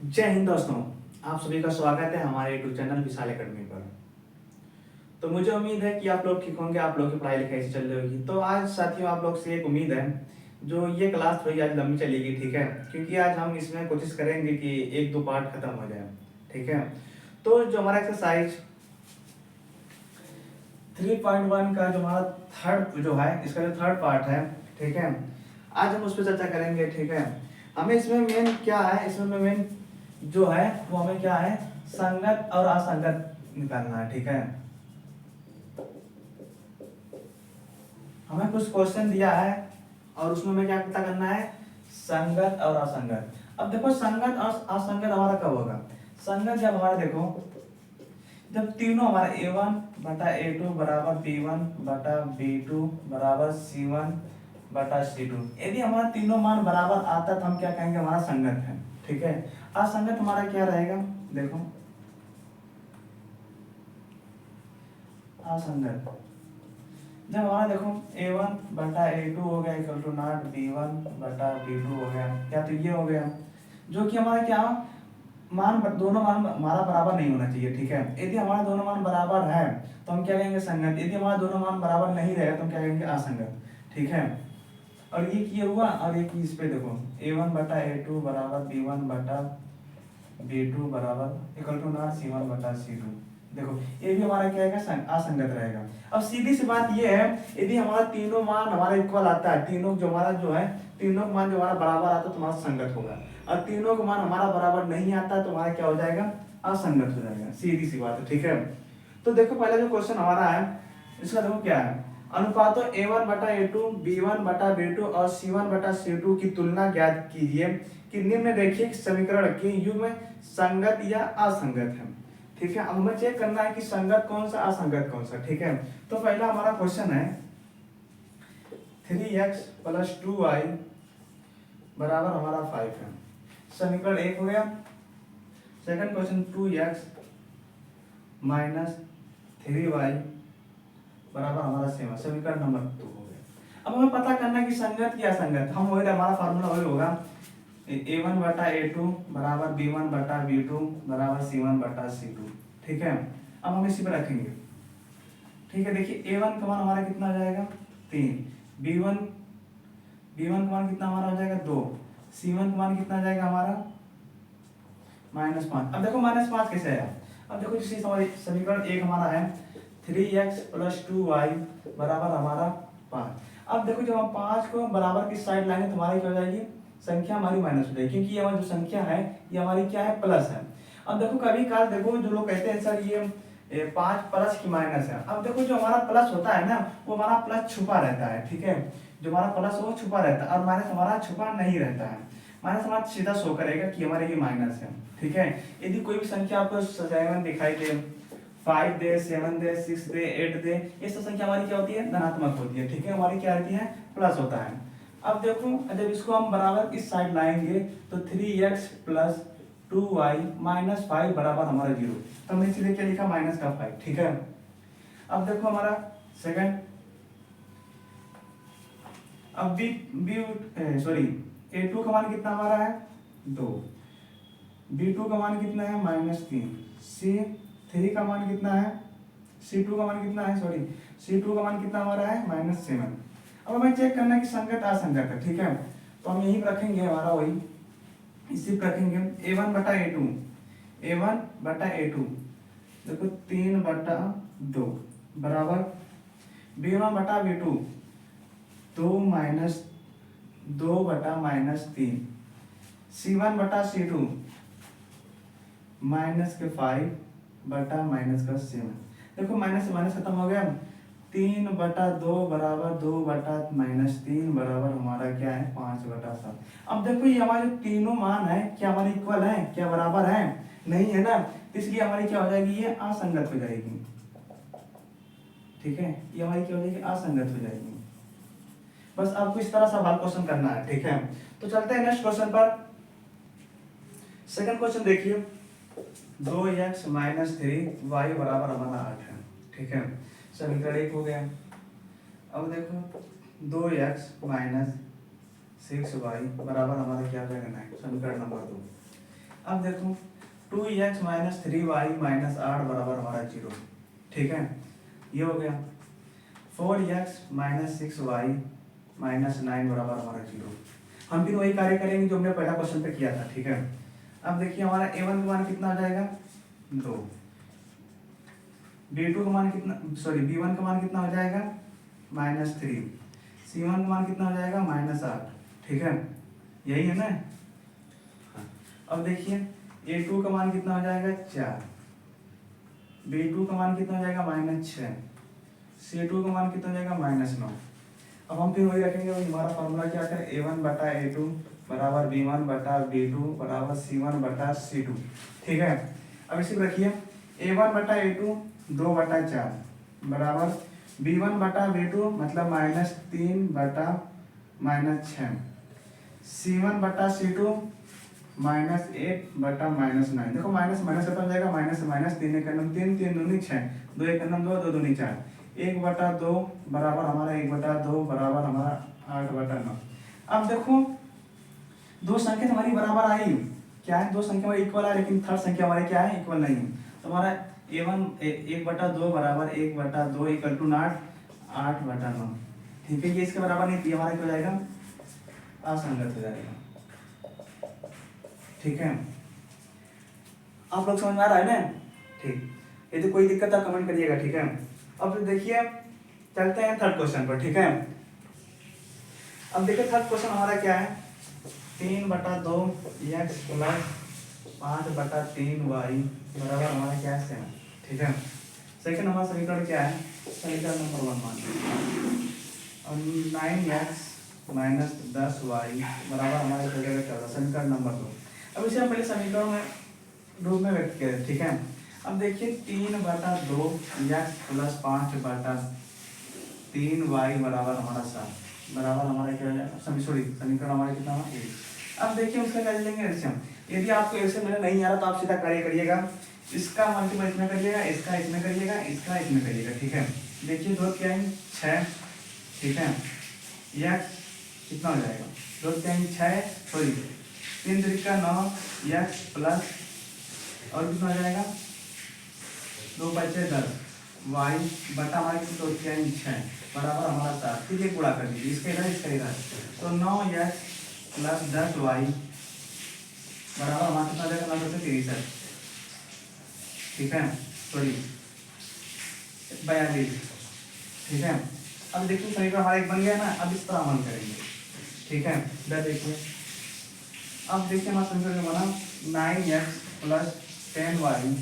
जय हिंद दोस्तों। आप सभी का स्वागत है हमारे यूट्यूब चैनल विशाल एकेडमी पर। तो मुझे उम्मीद है कि आप लोग ठीक होंगे, आप लोग की पढ़ाई लिखाई से चल रही होगी। तो आज साथियों आप लोग से एक उम्मीद है, जो ये क्लास थोड़ी आज लंबी चलेगी, ठीक है, क्योंकि आज हम इसमें कोशिश करेंगे कि एक दो पार्ट खत्म हो जाए, ठीक है। तो जो हमारा एक्सरसाइज 3.1 का जो हमारा थर्ड जो है, इसका जो थर्ड पार्ट है, ठीक है, आज हम उस पर चर्चा करेंगे, ठीक है। हमें इसमें मेन क्या है, इसमें मेन जो है वो हमें क्या है, संगत और असंगत निकालना है, ठीक है। हमें कुछ क्वेश्चन दिया है और उसमें हमें क्या पता करना है, संगत और असंगत। अब देखो संगत और असंगत हमारा कब होगा, संगत जब हमारा देखो, जब तीनों हमारा a1 बटा a2 बराबर b1 बटा b2 बराबर c1 बटा c2, यदि हमारा तीनों मान बराबर आता है तो हम क्या कहेंगे, हमारा संगत है, ठीक है। असंगत हमारा क्या रहेगा, देखो असंगत जब हमारा देखो a1 बटा a2 हो गया इक्वल टू नॉट b1 बटा b2 हो गया, क्या तो ये हो गया, जो कि हमारा क्या दोनों मान हमारा बराबर नहीं होना चाहिए, ठीक है। यदि हमारा दोनों मान बराबर है तो हम क्या कहेंगे, संगत। यदि हमारा दोनों मान बराबर नहीं रहेगा तो हम क्या कहेंगे, असंगत, ठीक है। और ये हुआ, और एक इस पे देखो a1 बटा a2 बराबर b1 बटा b2 बराबर इक्वल टू नॉट c1 बटा c2, देखो ये भी हमारा क्या है, असंगत रहेगा। अब सीधी सी बात ये है, यदि हमारा तीनों मान हमारा इक्वल आता है, तीनों जो हमारा जो है, तीनों मान जो हमारा बराबर आता है तो हमारा संगत होगा, और तीनों का मान हमारा बराबर नहीं आता है तो हमारा क्या हो जाएगा, असंगत हो जाएगा, सीधी सी बात है, ठीक है। तो देखो पहला जो क्वेश्चन हमारा है, इसका देखो क्या है, अनुपातों a1 बटा a2 b1 बटा b2 और c1 बटा c2 की तुलना ज्ञात कीजिए कि निम्नलिखित समीकरण के युग्म संगत या असंगत है, ठीक है। अब हमें चेक करना है कि संगत कौन सा असंगत कौन सा, ठीक है। तो पहला हमारा क्वेश्चन है 3x प्लस 2y बराबर हमारा 5 है, समीकरण 1 हो गया। Second question 2x minus 3y बराबर हमारा 7, समीकरण नंबर 2 हो गया। अब हमें पता करना है कि संगत या असंगत, हम वही हमारा फार्मूला वही होगा, a1 बटा a2 बराबर b1 बटा b2 बराबर c1 बटा c2, ठीक है। अब हम इसी पर रखेंगे, ठीक है। देखिए a1 का मान हमारा कितना हो जाएगा, 3, b1 का मान कितना हमारा हो जाएगा, 2, c1 का मान कितना आ जाएगा हमारा, -5। अब देखो -5 कैसे आया, अब देखो जिस समीकरण 1 हमारा है 3x प्लस 2y बराबर हमारा 5। अब देखो जब हम 5 को बराबर की साइड लाएंगे तो हमारी क्या हो जाएगी, संख्या हमारी माइनस हो जाएगी, क्योंकि ये हमारी जो संख्या है ये हमारी क्या है, प्लस है। अब देखो कभी काल देखो जो लोग कहते हैं सर ये 5 प्लस की माइनस है, अब देखो जो हमारा प्लस होता है ना, वो हमारा प्लस छुपा रहता है, ठीक है। जो हमारा प्लस वो छुपा रहता है और माइनस हमारा छुपा नहीं रहता है, माइनस हमारा सीधा शो करेगा कि हमारे ये माइनस है, ठीक है। यदि कोई भी संख्या आपको 7 दिखाई दे, 5 दे, 7 दे, 6 दे, 8 दे, ये सब संख्या हमारी क्या होती है, धनात्मक होती है, ठीक है, हमारी क्या रहती है, प्लस होता है। अब देखो जब इसको हम बराबर इस साइड लाएंगे तो 3x प्लस 2y माइनस 5 बराबर हमारा 0, तो हमने इसलिए क्या लिखा, माइनस का 5, ठीक है। अब देखो हमारा सेकंड, अब बी बी सॉरी a2 का मान कितना हमारा है, 2, b2 का मान कितना है, -3, c3 का मान कितना है, c2 का मान कितना है, सॉरी c2 का मान कितना हमारा है, -7। अब हमें चेक करना है कि संगत असंगत है, ठीक है। तो हम यही रखेंगे, हमारा वही इसी पर रखेंगे a1 बटा a2, a1 बटा a2 देखो 3 बटा 2 बराबर b1 बटा b2 2 माइनस 2 बटा -3, c1 बटा c2 माइनस के 5 बटा माइनस का 7, देखो माइनस से माइनस खत्म हो गया, 3 बटा 2 बराबर 2 बटा -3 बराबर हमारा क्या है, 5 बटा 7। अब देखो ये हमारे तीनों मान है, क्या हमारे इक्वल है, क्या बराबर है, नहीं है ना, तो इसलिए हमारी क्या हो जाएगी, ये असंगत हो जाएगी, ठीक है, ये हमारी क्या हो जाएगी, असंगत हो जाएगी। बस आपको इस तरह सवाल क्वेश्चन करना है, ठीक है। तो चलते हैं नेक्स्ट क्वेश्चन पर। सेकंड क्वेश्चन देखिए, 2x माइनस 3y बराबर हमारा 8 है, ठीक है, समीकरण 1 हो गया। अब देखो 2x माइनस 6y बराबर हमारा क्या करना है, समीकरण नंबर 2। अब देखो 2x माइनस 3y माइनस 8 बराबर हमारा 0, ठीक है, ये हो गया। 4x माइनस 6y माइनस 9 बराबर हमारा 0। हम फिर वही कार्य करेंगे जो हमने पहला क्वेश्चन पे किया था, ठीक है। अब देखिए हमारा a1 का मान कितना आ जाएगा 2, b2 का मान कितना, सॉरी b1 का मान कितना हो जाएगा -3, c1 का मान कितना हो जाएगा -8, ठीक है, यही है ना। अब देखिए a2 का मान कितना हो जाएगा 4, b2 का मान कितना हो जाएगा -6, c2 का मान कितना हो जाएगा -9। अब हम फिर वही रखेंगे, वही हमारा फॉर्मूला क्या है, a1 बटा a2 बराबर b1 बटा b2 बराबर c1 बटा c2, ठीक है। अब इसी को रखिए a1 बटा a2 2 बटा 4 बराबर b1 बटा b2 मतलब -3 बटा -6, c1 बटा c2 -8 बटा -9। देखो माइनस माइनस खत्म हो जाएगा, माइनस से माइनस, 3 एक नम 3, 3 दूनी 6, 2 एक नम 2, 2 दूनी 4, 1 बटा 2 बराबर हमारा 1 बटा 2 बराबर हमारा 8 बटा 9। अब देखो दो संख्या हमारी बराबर आई, क्या है, दो संख्या हमारी इक्वल है, लेकिन थर्ड संख्या हमारी क्या है, इक्वल नहीं है। तो हमारा a1 1 बटा 2 बराबर 1 बटा 2 इक्वल टू 8 बटा 9, ठीक है। ये इसके बराबर नहीं थी, हमारा क्या हो जाएगा, असंगत हो जाएगा, ठीक है। आप लोग समझ में आ रहा है ना, ठीक। यदि कोई दिक्कत है कमेंट करिएगा, ठीक है। अब देखिए चलते हैं थर्ड क्वेश्चन पर, ठीक है। अब देखिए थर्ड क्वेश्चन हमारा क्या है, 3 बटा 2 x प्लस 5 बटा 3 y बराबर हमारा क्या है 7, ठीक है। सेकंड हमारा समीकरण क्या है, समीकरण नंबर 1 मान लीजिए, और 9x माइनस 10y बराबर हमारे हो जाएगा 14, समीकरण नंबर 2। अब इसे हम पहले समीकरण में रूप में व्यक्त करें, ठीक है। अब देखिए 3 बटा 2 x प्लस 5 बटा 3y बराबर हमारा 7 बराबर हमारा क्या हो जाएगा, समीकरण हमारा कितना हुआ 1। अब देखिए उसका क्या लेंगे एलसीएम। यदि आपको एलसीएम लेना नहीं आ रहा तो आप सीधा कार्य करिएगा, इसका मल्टीपल इसमें करिएगा, इसका इसमें करिएगा, इसका इसमें करिएगा, ठीक है। देखिए दो क्या है 6, ठीक है, x कितना हो जाएगा, दो क्या है 6, सॉरी 3 तरीका 9 x प्लस और कितना हो जाएगा 2 बचे 10 y बटा हमारे कितना दो क्या है 6 बराबर हमारा 7। फिर ये गुणा कर दीजिए, इसका इधर इसका इधर, तो 9x प्लस 10y बराबर हमारा कितना हो जाएगा 9 से 63, ठीक है, सॉरी 42, ठीक है। अब देखिए समीकरण हमारा एक बन गया ना, अब इस पर अमल करेंगे, ठीक है। इधर देखिए, अब देखिए हमारा समीकरण बना 9x प्लस 10y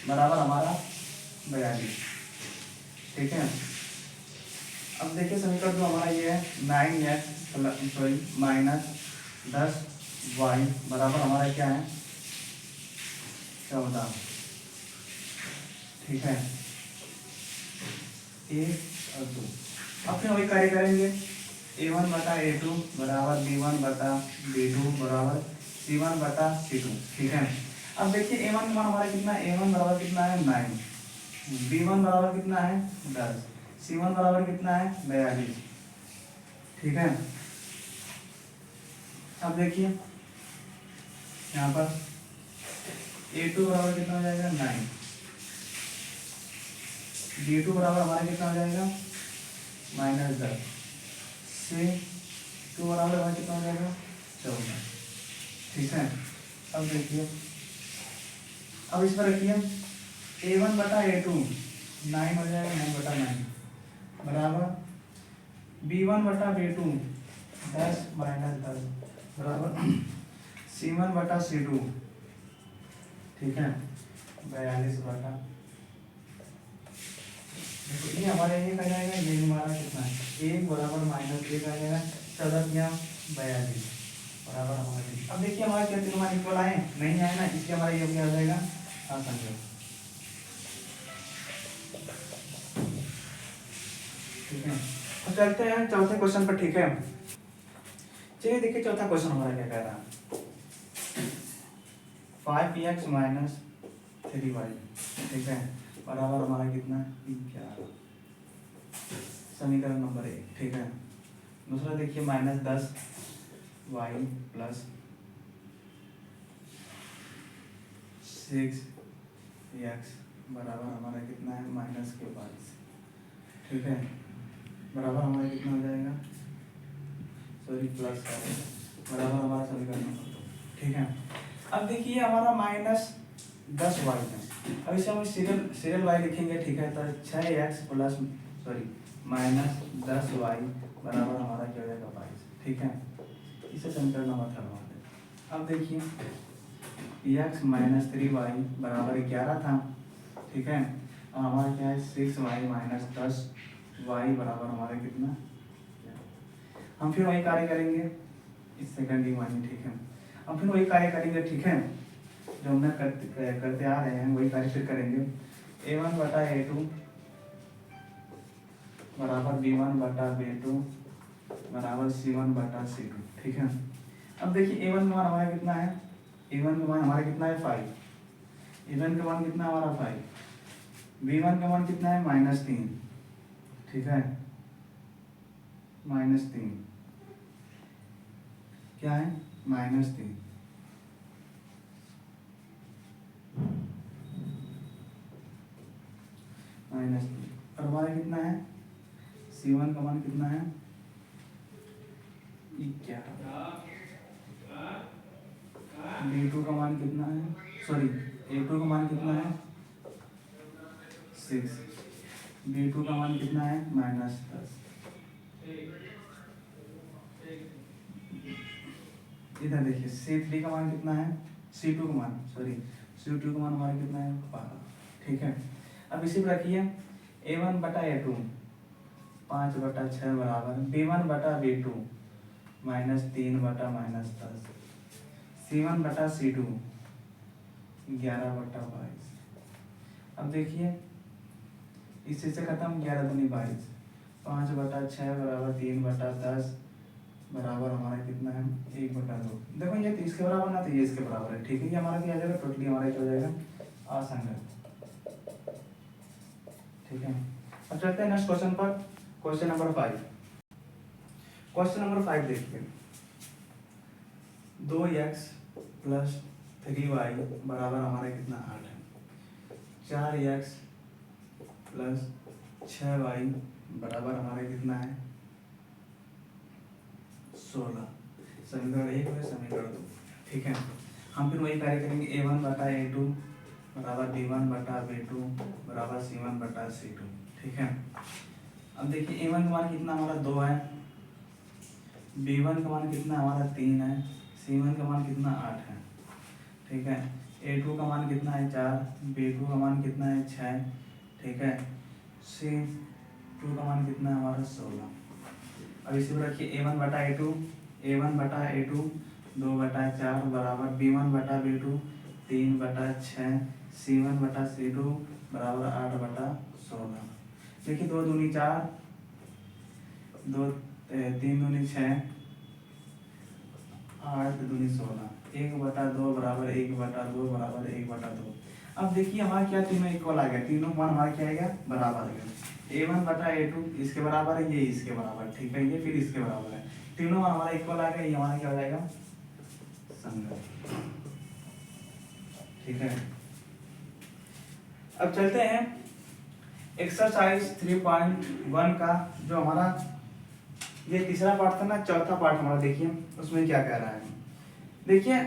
बराबर हमारा 42, ठीक है। अब देखिए समीकरण जो हमारा ये है 9x plus sorry minus 10y बराबर हमारा क्या है 14, ठीक है, 1 और 2। अब फिर वही कार्य करेंगे, a1 बटा a2 बराबर b1 बटा b2 बराबर c1 बटा c2, ठीक है। अब देखिए a1 का मान हमारा कितना है, a1 बराबर कितना है 9, b1 बराबर कितना है 10, c1 बराबर कितना है 42, ठीक है। अब देखिए यहाँ पर a2 बराबर कितना हो जाएगा 9, b2 बराबर हमारा कितना हो जाएगा -10, c2 बराबर हमारा कितना हो जाएगा 14, ठीक है। अब देखिए, अब इस पर रखिए a1 बटा a2 9 हो जाएगा, 9 बटा 9 बराबर b1 बटा b2 10 माइनस 10 बराबर c1 बटा c2, ठीक है, 42 बटा, ये हमारे ये आ जाएगा, ये हमारा कितना है 1 बराबर -1 आ जाएगा, 14 या 42 बराबर हमारा। अब देखिए हमारे क्या हमारे इक्वल आए, नहीं आए ना, इसलिए हमारा ये क्या हो जाएगा असंगत, ठीक है। तो चलते हैं चौथे क्वेश्चन पर, ठीक है। चलिए देखिए चौथा क्वेश्चन हमारा क्या कह रहा है, 5x माइनस 3y, ठीक है, बराबर हमारा कितना 11, समीकरण नंबर 1, ठीक है। दूसरा देखिए -10y प्लस 6x बराबर हमारा कितना है माइनस के 22। ठीक है, बराबर हमारा कितना हो जाएगा, सॉरी प्लस बराबर हमारा समीकरण नंबर 2। ठीक है, अब देखिए हमारा -10y है। अब इसे हम सीरियल y लिखेंगे। ठीक है, तो 6x प्लस सॉरी -10y बराबर हमारा क्या हो जाएगा 22। ठीक है, इसे समीकरण नंबर 3 मान लेते। अब देखिए x - 3y बराबर 11 था। ठीक है, और हमारा क्या है 6y - 10y बराबर हमारा कितना, हम फिर वही कार्य करेंगे इस सेकंड डी मान। ठीक है, हम फिर वही कार्य करेंगे। ठीक है, जो हमने करते आ रहे हैं वही कार्य फिर करेंगे। a1 बटा a2 बराबर b1 बटा b2 बराबर c1 बटा c2। ठीक है, अब देखिए a1 का मान हमारा कितना है, a1 का मान हमारा कितना है 5, a1 का मान कितना हमारा 5, b1 का मान कितना है -3। ठीक है, -3 क्या है -3। और हमारा कितना है C1 का मान कितना है 11, B2 का मान कितना है, सॉरी A2 का मान कितना है 6, B2 का मान कितना है -10। इधर देखिए C3 का मान कितना है, C2 का मान सॉरी C2 का मान हमारा कितना है 12। ठीक है, अब इसी पर रखिए A1 बटा A2 5 बटा 6 बराबर B1 बटा B2 -3 बटा -10, C1 बटा C2 11 बटा 22। अब देखिए इसी से खत्म, 11 दूनी 22, 5 बटा 6 बराबर 3 बटा 10 बराबर हमारा कितना है 1 बटा 2। देखो ये तो इसके बराबर ना, तो ये इसके बराबर है। ठीक है, ये हमारा क्या आ जाएगा, टोटली हमारा क्या हो जाएगा असंगत। ठीक है, अब चलते हैं नेक्स्ट क्वेश्चन पर, क्वेश्चन नंबर 5। क्वेश्चन नंबर 5 देखिए 2x प्लस 3y बराबर हमारा कितना 8 है, 4x प्लस 6y बराबर हमारा कितना है 16। समीकरण 1 है, समीकरण 2। ठीक है, हम फिर वही कार्य करेंगे a1 बटा a2 बराबर b1 बटा b2 बराबर c1 बटा c2। ठीक है, अब देखिए a1 का मान कितना हमारा 2 है, b1 का मान कितना हमारा 3 है, c1 का मान कितना 8 है। ठीक है, a2 का मान कितना है 4, b2 का मान कितना है 6। ठीक है, c2 का मान कितना है हमारा 16। अब इसी पर रखिए a1 बटा a2 2 बटा 4 बराबर b1 बटा b2 3 बटा 6 c1 बटा c2 बराबर 8 बटा 16। देखिए 2 दूनी 4, 3 दूनी 6, 8 दूनी 16, 1 बटा 2 बराबर 1 बटा 2 बराबर 1 बटा 2। अब देखिए हमारा क्या तीनों इक्वल आ गया, तीनों मान हमारा क्या आएगा बराबर आ गया। a1 बटा a2 इसके बराबर है, ये इसके बराबर। ठीक है, ये फिर इसके बराबर है, तीनों मान हमारा इक्वल आ गया, ये हमारा क्या हो जाएगा संगत। ठीक है, अब चलते हैं एक्सरसाइज 3.1 का, जो हमारा ये तीसरा पार्ट था ना, चौथा पार्ट हमारा देखिए उसमें क्या कह रहा है। देखिए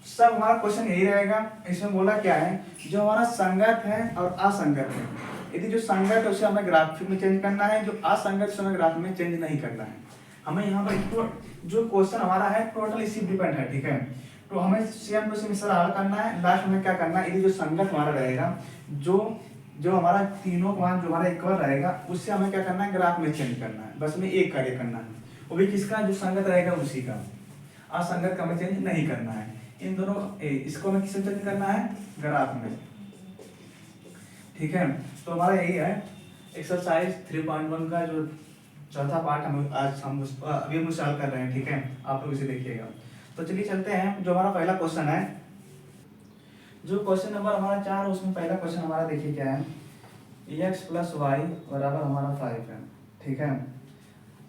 सब हमारा क्वेश्चन यही रहेगा। इसमें बोला क्या है, जो हमारा संगत है और असंगत है, यदि जो संगत है उसे हमें ग्राफिक में चेंज करना है, जो असंगत उसे हमें ग्राफ में चेंज नहीं करना है। हमें यहाँ पर जो क्वेश्चन हमारा है टोटल इसी डिपेंड है। ठीक है, तो हमें सेम टू सेम इस तरह हल करना है। लास्ट में क्या करना है, यदि जो संगत हमारा रहेगा, जो हमारा तीनों मान जो हमारा इक्वल रहेगा, उससे हमें क्या करना है ग्राफ में चेंज करना है। बस में एक कार्य करना है, वो भी किसका, जो संगत रहेगा उसी का, असंगत का हमें चेंज नहीं करना है। इन दोनों इसको हमें किसमें चेंज करना है, ग्राफ में। ठीक है, तो हमारा यही है एक्सरसाइज 3.1 का जो चौथा पार्ट हम आज हम अभी हम सॉल्व कर रहे हैं। ठीक है, आप लोग इसे देखिएगा। तो चलिए चलते हैं, जो हमारा पहला क्वेश्चन है, जो क्वेश्चन नंबर हमारा 4, उसमें पहला क्वेश्चन हमारा देखिए क्या है, x प्लस वाई बराबर हमारा 5 है। ठीक है,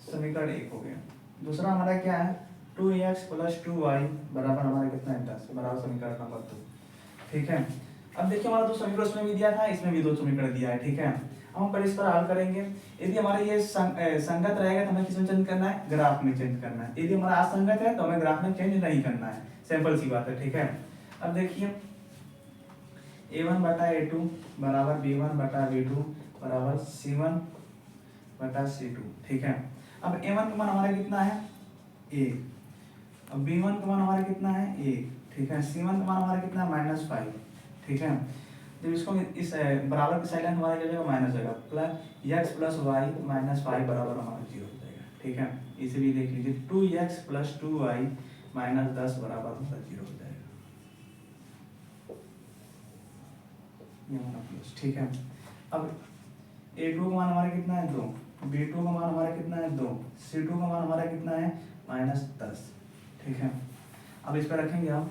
समीकरण 1 हो गया। दूसरा हमारा क्या है, 2x प्लस 2y बराबर हमारा कितना है 10 बराबर समीकरण नंबर 2। ठीक है, अब देखिए हमारा 2 समीकरण उसमें भी दिया था, इसमें भी 2 समीकरण दिया है, ठीक है। हम पहले इस पर हल करेंगे। यदि हमारे ये संगत रहेगा तो हमें किसमें चेंज करना है, ग्राफ में चेंज करना है। यदि हमारा असंगत है तो हमें ग्राफ में चेंज नहीं करना है, सिंपल सी बात है, ठीक है। अब देखिए a1 बटा a2 बराबर b1 बटा b2 बराबर c1 बटा c2, ठीक है। अब a1 का मान हमारा कितना है, 1। अब b1 का मान हमारा कितना है, 1, ठीक है। c1 का मान हमारा कितना है, -5, ठीक है। जब इसको इस बराबर की साइड हमारा क्या जाएगा, माइनस जाएगा, plus x plus y minus 5 बराबर हमारा 0 हो जाएगा, ठीक है। इसे भी देख लीजिए, 2x प्लस 2y माइनस 10 बराबर हमारा 0 हो जाएगा, ये हमारा प्लस, ठीक है। अब a2 का मान हमारा कितना है, 2, b2 का मान हमारा कितना है, 2, c2 का मान हमारा कितना है, -10, ठीक है। अब इस पर रखेंगे हम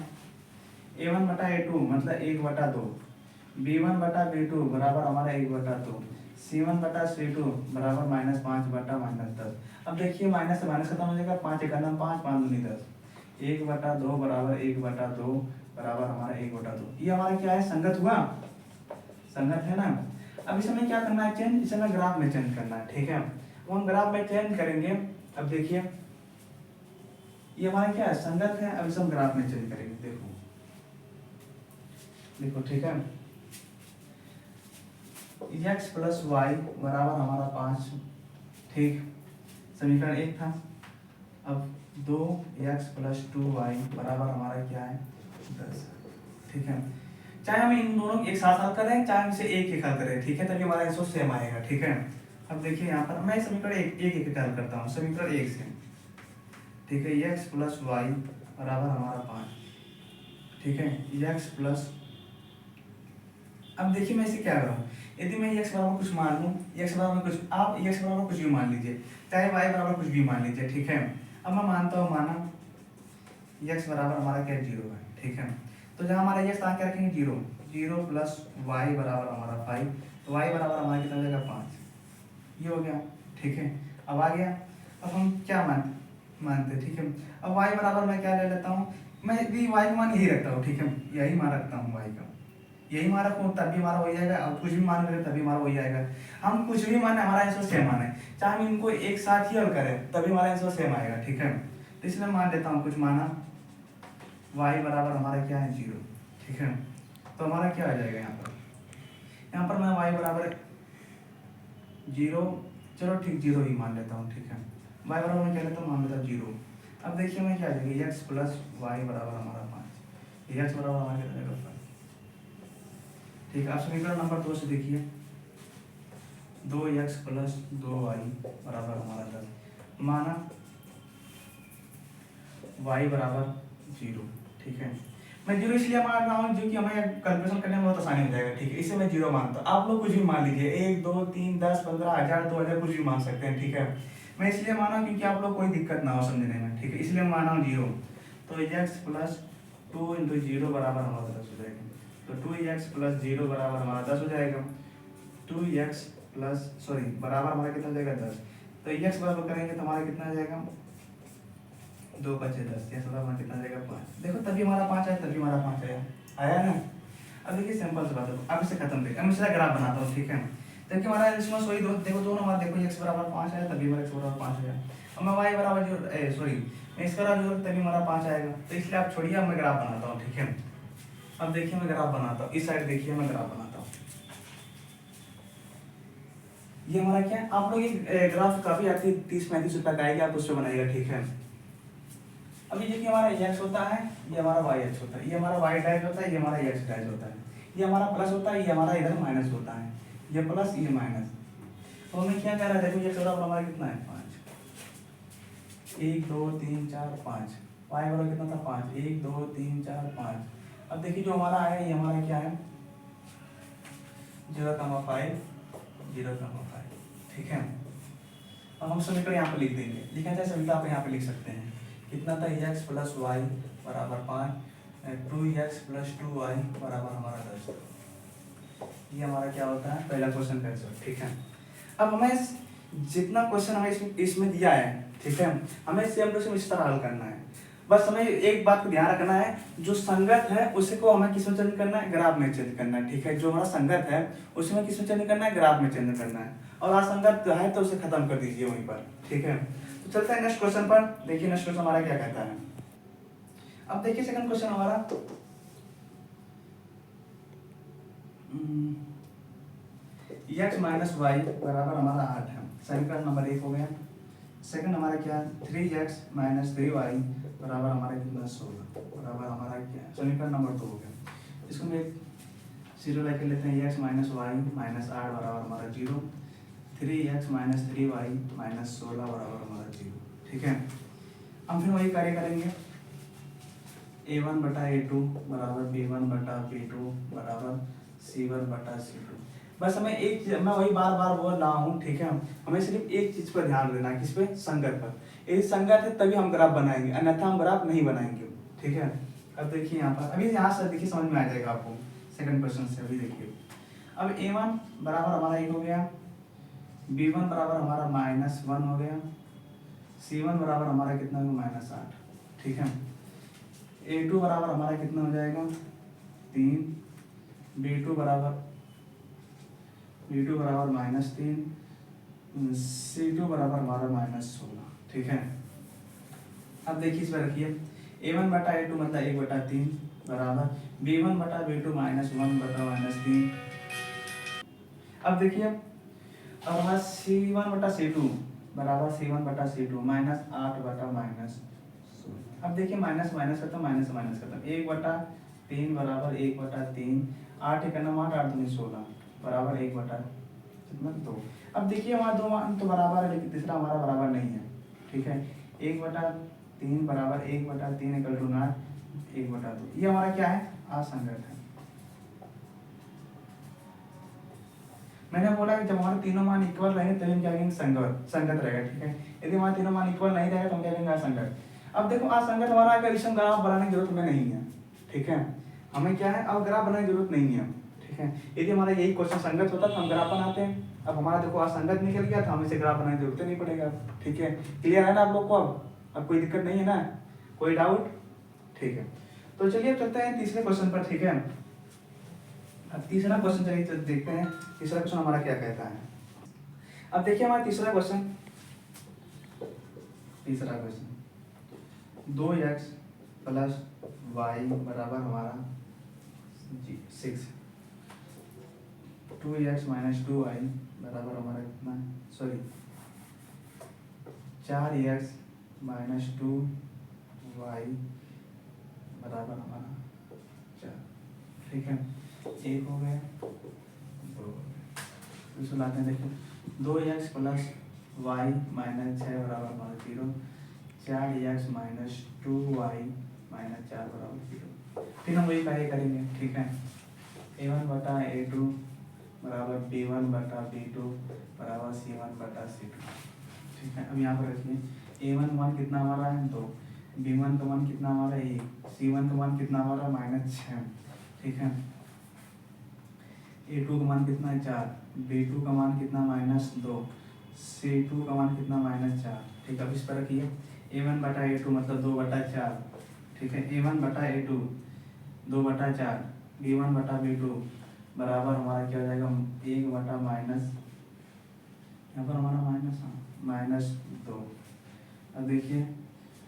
a1 बटा a2 मतलब 1/2, b1 बटा b2 बराबर हमारा 1/2, c1 बटा c2 बराबर -5 बटा -10। अब देखिए माइनस से माइनस खत्म हो जाएगा, 5 1 5 5 दूनी 10, 1/2 बराबर 1/2 बराबर हमारा 1/2। ये हमारा क्या है, संगत हुआ, संगत है ना। अब इसे हमें क्या करना है, चेंज, इसे हमें ग्राफ में चेंज करना है, ठीक है। वो हम ग्राफ में चेंज करेंगे। अब देखिए ये हमारा क्या है, संगत है। अब इसे हम ग्राफ में चेंज करेंगे, देखो देखो, ठीक है। x प्लस वाई बराबर हमारा 5, ठीक, समीकरण 1 था। अब 2x प्लस 2y बराबर हमारा क्या है, 10, ठीक है। चाहे हम इन दोनों एक साथ हल करें, चाहे हम इसे एक हल करें, ठीक है, तभी हमारा आंसर सेम आएगा, ठीक है। अब देखिए यहाँ पर मैं समीकरण एक हल करता हूँ, समीकरण 1 से, ठीक है। x प्लस वाई बराबर हमारा 5, ठीक है। x प्लस, अब देखिए मैं इसे क्या कर रहा हूँ, यदि मैं x बराबर कुछ मान लूँ, x बराबर कुछ, आप x बराबर कुछ भी मान लीजिए, चाहे y बराबर कुछ भी मान लीजिए, ठीक है। अब मैं मानता हूँ, माना x बराबर हमारा क्या, 0 है, ठीक है। तो जहाँ हमारा x क्या रखेंगे, 0, 0 प्लस y बराबर हमारा 5, तो y बराबर हमारा कितना हो जाएगा, 5, ये हो गया, ठीक है। अब आ गया, अब हम क्या मानते, ठीक है। अब y बराबर मैं क्या ले लेता हूँ, मैं यदि y का मान यही रखता हूँ, ठीक है, यही मान रखता हूँ, y का यही मान रखूँ तभी हमारा हो जाएगा। अब कुछ भी मान रहे तभी हमारा हो जाएगा। हम कुछ भी माने हमारा आंसर सेम आना है, चाहे हम इनको एक साथ ही हल करें तभी हमारा आंसर सेम आएगा, ठीक है। तो इसलिए मान लेता हूँ, कुछ माना y बराबर हमारा क्या है, 0, ठीक है। तो हमारा क्या आ जाएगा यहाँ पर मैं y बराबर 0, चलो ठीक 0 ही मान लेता हूँ, ठीक है। y बराबर मैं क्या लेता हूँ, मान लेता हूँ 0। अब देखिए मैं क्या आ जाएगा, x प्लस वाई बराबर हमारा 5, x बराबर हमारा क्या जाएगा, 5, ठीक है। अब समीकरण नंबर 2 से देखिए, 2x प्लस 2y बराबर हमारा 10, माना y बराबर 0, ठीक है। मैं 0 इसलिए मान रहा हूँ क्योंकि हमें कैलकुलेशन करने में बहुत आसानी हो जाएगा, ठीक है। इसे मैं 0 मानता हूँ, आप लोग कुछ भी मान लीजिए, 1 2 3 10 15 1000 2000 कुछ भी मान सकते हैं, ठीक है। मैं इसलिए माना क्योंकि आप लोग कोई दिक्कत ना हो समझने में, ठीक है, इसलिए माना हूँ 0। तो x प्लस 2 इंटू 0 बराबर हमारा 10 हो जाएगा। तो 2x प्लस 0 बराबर हमारा 10 हो जाएगा। 2x प्लस सॉरी बराबर हमारा कितना हो जाएगा, 10। तो x बराबर करेंगे तो हमारा कितना आ जाएगा, 2 बचे 10, x बराबर हमारा कितना आ जाएगा, 5। देखो तभी हमारा 5 आया, तभी हमारा 5 आया ना। अब देखिए सिंपल सी बात है, अब इसे खत्म करें, अब इसका ग्राफ बनाता हूँ, ठीक है। देखिए हमारा इसमें सोई देखो दोनों हमारा, देखो x बराबर 5 आया, तभी हमारा x बराबर 5 आया। अब मैं y बराबर मैं इसका बराबर तभी हमारा 5 आएगा। तो इसलिए आप छोड़िए, अब मैं ग्राफ बनाता हूँ, ठीक है। अब देखिए मैं ग्राफ बनाता हूँ, इस साइड देखिए मैं ग्राफ बनाता हूँ। ये हमारा क्या है, आप लोग ये ग्राफ काफी आपकी 30-35 रुपए का आएगी, आप उससे बनाइएगा, ठीक है। अभी देखिए हमारा x होता है, ये हमारा y x होता है, ये हमारा y डैश होता है, ये हमारा x डैश होता है, ये हमारा प्लस होता है, ये हमारा इधर माइनस होता है, ये प्लस ये माइनस। तो हमें क्या कह रहा है, देखो x बराबर हमारा कितना है, 5, 1 2 3 4 5, y बराबर कितना था, 5, 1 2 3 4 5। अब देखिए जो हमारा है, ये हमारा क्या है, 0,5 0,5, ठीक है। अब हम समीकरण यहाँ पर लिख देंगे, लिखना चाहे समीकरण आप यहाँ पे लिख सकते हैं, कितना था, x प्लस वाई बराबर 5, 2x प्लस 2y बराबर हमारा 10। ये हमारा क्या होता है, पहला क्वेश्चन का आंसर, ठीक है। अब हमें जितना क्वेश्चन हमें इसमें दिया है, ठीक है, हमें सेम टू सेम इस तरह हल करना है। बस हमें एक बात को ध्यान रखना है, जो संगत है उसी को हमें किस में चेंज करना है, ग्राफ में चेंज करना है, ठीक है। जो हमारा संगत है उसमें किस में चेंज करना है, ग्राफ में चेंज करना है, और असंगत है तो उसे खत्म कर दीजिए वहीं पर, ठीक है। तो चलते हैं नेक्स्ट क्वेश्चन पर। देखिए नेक्स्ट क्वेश्चन हमारा क्या कहता है। अब देखिए सेकंड क्वेश्चन हमारा x माइनस वाई बराबर हमारा 8 है। समीकरण नंबर 1 हो गया। सेकंड हमारा क्या है, 3x माइनस 3y बराबर हमारा कितना 16 बराबर हमारा क्या है, समीकरण नंबर 2 हो गया। इसको हम एक जीरो लेके लेते हैं, x माइनस वाई माइनस 8 बराबर हमारा 0, 3x माइनस 3y माइनस 16 बराबर हमारा 0, ठीक है। हम फिर वही कार्य करेंगे, a1 बटा a2 बराबर b1 बटा b2 बराबर c1 बटा c2। बस हमें एक चीज, मैं वही बार बार बोल रहा हूँ, ठीक है। हमें सिर्फ एक चीज पर ध्यान देना है, किस पे, संगत पर। यदि संगत है तभी हम ग्राफ बनाएंगे, अन्यथा हम ग्राफ नहीं बनाएंगे, ठीक है। अब देखिए यहाँ पर, अभी यहाँ से देखिए समझ में आ जाएगा आपको सेकंड क्वेश्चन से। अभी देखिए, अब a1 बराबर हमारा 1 हो गया, b1 बराबर हमारा -1 हो गया, c1 बराबर हमारा कितना हो गया, -8, ठीक है। a2 बराबर हमारा कितना हो जाएगा 3, b2 बराबर -3, c2 बराबर हमारा -16, ठीक है। अब देखिए इस पर रखिए, a1 बटा a2 मतलब 1/3 बराबर b1 बटा b2 -1 बटा -3। अब देखिए, अब हमारा c1 बटा c2 बराबर c1 बटा c2 -8 बटा -16। अब देखिए माइनस माइनस खत्म, माइनस माइनस खत्म, 1/3 बराबर 1/3, 8 एक 9 8 8 दूनी 16 बराबर 1/2। अब देखिए हमारा दो मान तो बराबर है, लेकिन तीसरा हमारा बराबर नहीं है, ठीक है। 1/3 बराबर 1/3 इक्वल टू 9 1/2। ये हमारा क्या है, असंगत है। मैंने बोला कि जब हमारे तीनों मान इक्वल रहेंगे तभी हम क्या कहेंगे, संगत रहेगा, ठीक है। यदि हमारे तीनों मान इक्वल नहीं रहेगा तो हम क्या कहेंगे, असंगत। अब देखो असंगत हमारा अगर ग्राफ बनाने की जरूरत हमें नहीं है, ठीक है। हमें क्या है, अब ग्राफ बनाने की जरूरत नहीं है, ठीक है। यदि हमारा यही क्वेश्चन संगत होता तो हम ग्राफ बनाते हैं। अब हमारा देखो असंगत निकल गया तो हमें इसे ग्राफ बनाने की जरूरत नहीं पड़ेगा, ठीक है। क्लियर है ना आप लोग को? अब कोई दिक्कत नहीं है ना, कोई डाउट? ठीक है, तो चलिए चलते हैं तीसरे क्वेश्चन पर, ठीक है। अब तीसरा क्वेश्चन चलिए देखते हैं, तीसरा क्वेश्चन हमारा क्या कहता है। अब देखिए हमारा तीसरा क्वेश्चन 2x प्लस वाई बराबर हमारा 6, 2x माइनस 2y बराबर हमारा कितना, सॉरी 4x माइनस 2y बराबर हमारा 4, ठीक है। एक हो गया, दो हो गया। इसको लाते हैं, देखिए 2x प्लस वाई माइनस 6 बराबर हमारा 0, 4x माइनस 2y माइनस 4 बराबर 0। फिर हम वही कार्य करेंगे, ठीक है। a1 बटा a2 बराबर b1 बटा b2 बराबर c1 बटा c2, ठीक है। अब यहाँ पर रखिए, a1 का मान कितना हमारा है 2, b1 का मान कितना हमारा 1, c1 का मान कितना हमारा -6, ठीक है। a2 का मान कितना है 4, b2 का मान कितना -2, c2 का मान कितना -4, ठीक है। अब इस पर रखिए, a1 बटा a2 मतलब 2/4, ठीक है। a1 बटा a2 2/4, b1 बटा b2 बराबर हमारा क्या हो जाएगा 1 बटा माइनस, यहाँ पर हमारा -2। अब देखिए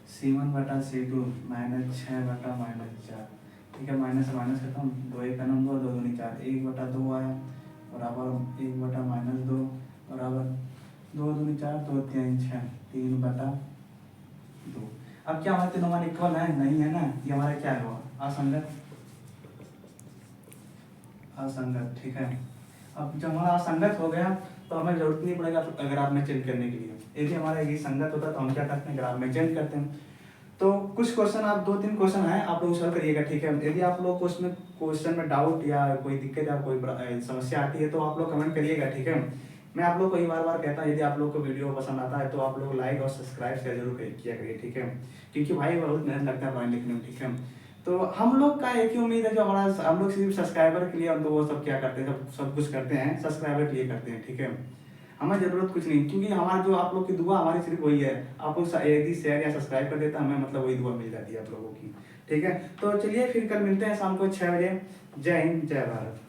c1 बटा c2 -6 बटा -4, ठीक है। माइनस माइनस खत्म, 2 1 2 2 दूनी 4, 1/2 आया बराबर 1 बटा -2 बराबर 2 दूनी 4 2 3 6 3/2। अब क्या हमारे तीनों मान इक्वल है, नहीं है ना, ये हमारा क्या हुआ, असंगत, असंगत, ठीक है। अब जब हमारा असंगत हो गया तो हमें जरूरत नहीं पड़ेगा ग्राफ में चेंज करने के लिए। यदि हमारा ये संगत होता तो हम क्या करते हैं, ग्राफ में चेंज करते हैं। तो कुछ क्वेश्चन, आप 2-3 क्वेश्चन हैं, आप लोग सॉल्व करिएगा, ठीक है। यदि आप लोग को उसमें क्वेश्चन में डाउट या कोई दिक्कत या कोई समस्या आती है तो आप लोग कमेंट करिएगा, ठीक है। मैं आप लोग को बार बार कहता हूँ, यदि आप लोग को वीडियो पसंद आता है तो आप लोग लाइक और सब्सक्राइब शेयर जरूर किया करिए, ठीक है। क्योंकि भाई बहुत मेहनत लगता है पढ़ाई लिखने में, ठीक है। तो हम लोग का एक ही उम्मीद है, जो हमारा हम लोग सिर्फ सब्सक्राइबर के लिए, हम तो वो सब क्या करते हैं, सब कुछ करते हैं सब्सक्राइबर के लिए करते हैं, ठीक है। हमें ज़रूरत कुछ नहीं, क्योंकि हमारा जो आप लोग की दुआ हमारी सिर्फ वही है, आप लोग यदि शेयर या सब्सक्राइब कर देता हमें मतलब वही दुआ मिल जाती है आप लोगों की। ठीक है, तो चलिए फिर कल मिलते हैं शाम को 6 बजे। जय हिंद, जय भारत।